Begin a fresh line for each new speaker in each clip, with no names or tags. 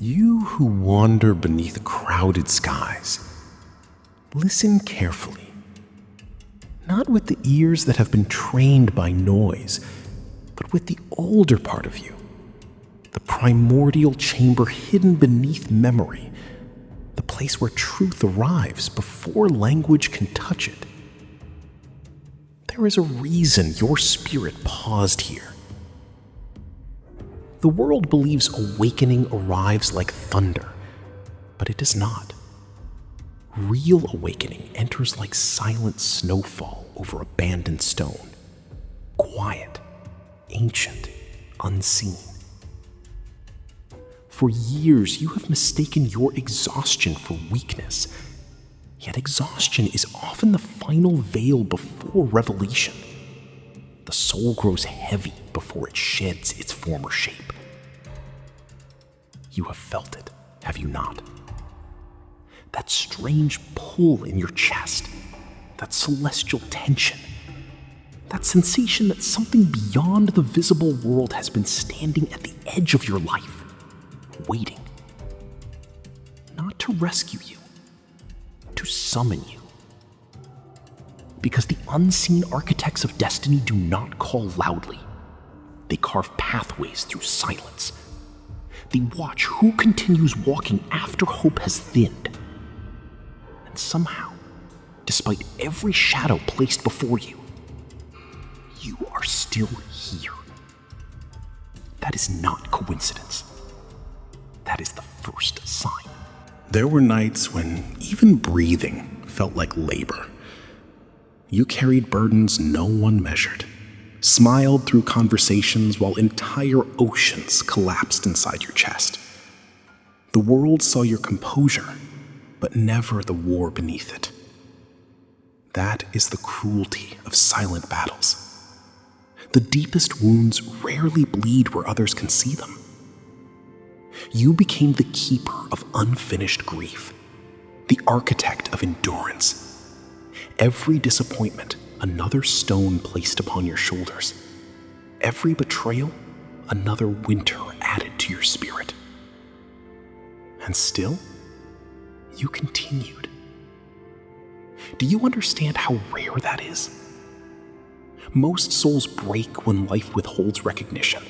You who wander beneath crowded skies, listen carefully, not with the ears that have been trained by noise, but with the older part of you, the primordial chamber hidden beneath memory, the place where truth arrives before language can touch it. There is a reason your spirit paused here. The world believes awakening arrives like thunder, but it does not. Real awakening enters like silent snowfall over abandoned stone, quiet, ancient, unseen. For years, you have mistaken your exhaustion for weakness, yet exhaustion is often the final veil before revelation. The soul grows heavy before it sheds its former shape. You have felt it, have you not? That strange pull in your chest, that celestial tension, that sensation that something beyond the visible world has been standing at the edge of your life, waiting. Not to rescue you, to summon you. Because the unseen architects of destiny do not call loudly. They carve pathways through silence. They watch who continues walking after hope has thinned. And somehow, despite every shadow placed before you, you are still here. That is not coincidence. That is the first sign. There were nights when even breathing felt like labor. You carried burdens no one measured, smiled through conversations while entire oceans collapsed inside your chest. The world saw your composure, but never the war beneath it. That is the cruelty of silent battles. The deepest wounds rarely bleed where others can see them. You became the keeper of unfinished grief, the architect of endurance. Every disappointment, another stone placed upon your shoulders. Every betrayal, another winter added to your spirit. And still, you continued. Do you understand how rare that is? Most souls break when life withholds recognition.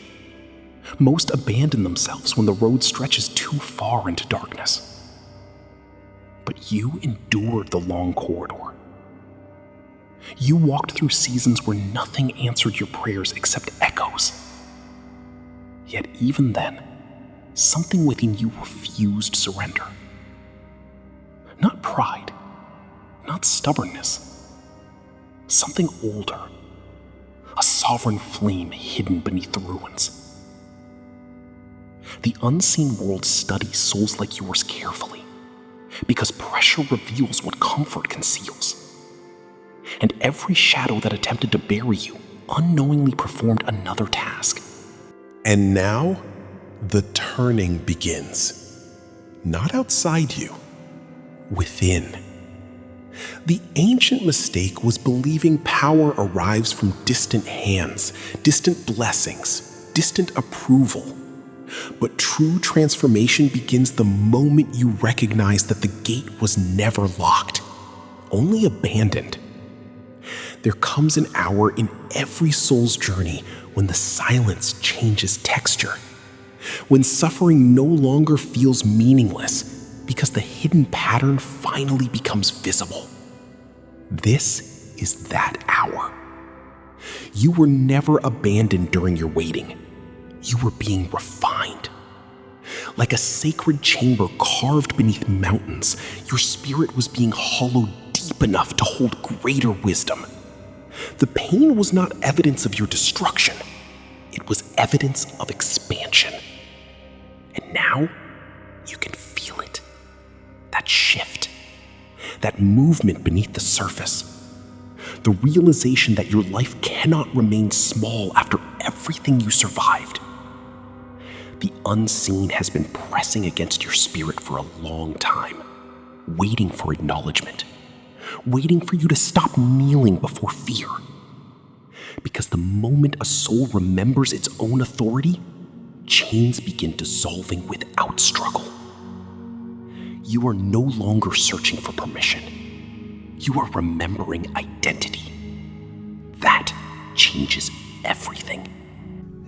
Most abandon themselves when the road stretches too far into darkness. But you endured the long corridor. You walked through seasons where nothing answered your prayers except echoes. Yet even then, something within you refused surrender. Not pride, not stubbornness. Something older, a sovereign flame hidden beneath the ruins. The unseen world studies souls like yours carefully, because pressure reveals what comfort conceals. And every shadow that attempted to bury you unknowingly performed another task. And now, the turning begins. Not outside you, within. The ancient mistake was believing power arrives from distant hands, distant blessings, distant approval. But true transformation begins the moment you recognize that the gate was never locked, only abandoned. There comes an hour in every soul's journey when the silence changes texture, when suffering no longer feels meaningless because the hidden pattern finally becomes visible. This is that hour. You were never abandoned during your waiting. You were being refined. Like a sacred chamber carved beneath mountains, your spirit was being hollowed deep enough to hold greater wisdom. The pain was not evidence of your destruction. It was evidence of expansion. And now, you can feel it. That shift. That movement beneath the surface. The realization that your life cannot remain small after everything you survived. The unseen has been pressing against your spirit for a long time, waiting for acknowledgement, waiting for you to stop kneeling before fear. Because the moment a soul remembers its own authority, chains begin dissolving without struggle. You are no longer searching for permission. You are remembering identity. That changes everything.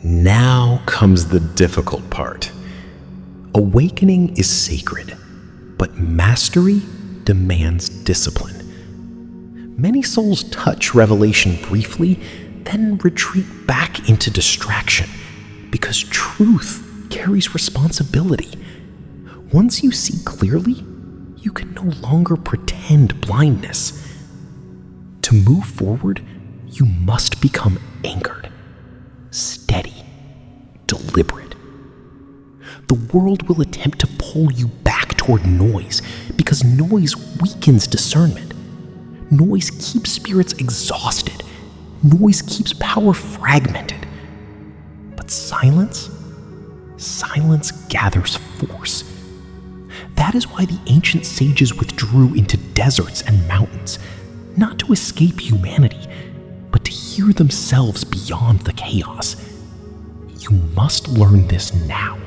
Now comes the difficult part. Awakening is sacred, but mastery demands discipline. Many souls touch revelation briefly, then retreat back into distraction, because truth carries responsibility. Once you see clearly, you can no longer pretend blindness. To move forward, you must become anchored, steady, deliberate. The world will attempt to pull you back toward noise, because noise weakens discernment. Noise keeps spirits exhausted. Noise keeps power fragmented. But silence gathers force. That is why the ancient sages withdrew into deserts and mountains, not to escape humanity, but to hear themselves beyond the chaos. You must learn this now.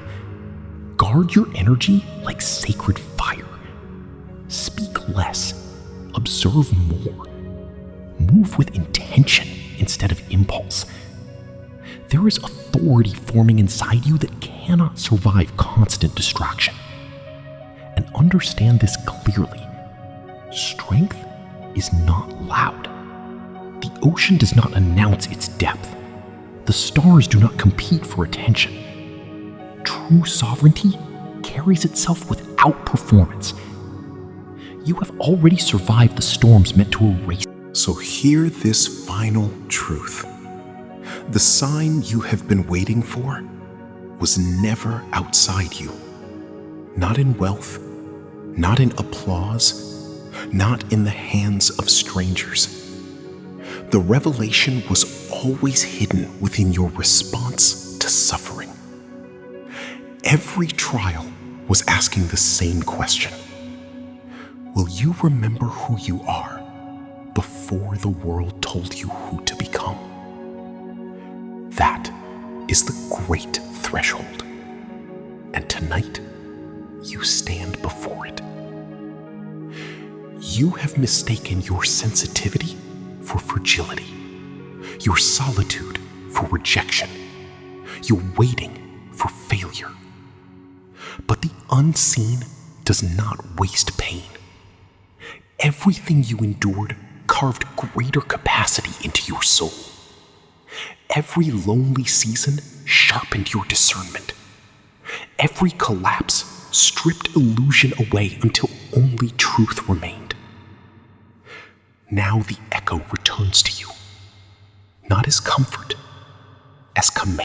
Guard your energy like sacred fire. Speak less. Observe more. Move with intention instead of impulse. There is authority forming inside you that cannot survive constant distraction. And understand this clearly. Strength is not loud. The ocean does not announce its depth. The stars do not compete for attention. True sovereignty carries itself without performance. You have already survived the storms meant to erase.
So hear this final truth. The sign you have been waiting for was never outside you. Not in wealth, not in applause, not in the hands of strangers. The revelation was always hidden within your response to suffering. Every trial was asking the same question. Will you remember who you are before the world told you who to become? That is the great threshold. And tonight, you stand before it. You have mistaken your sensitivity for fragility, your solitude for rejection, your waiting for failure. But the unseen does not waste pain. Everything you endured carved greater capacity into your soul. Every lonely season sharpened your discernment. Every collapse stripped illusion away until only truth remained. Now the echo returns to you, not as comfort, as command.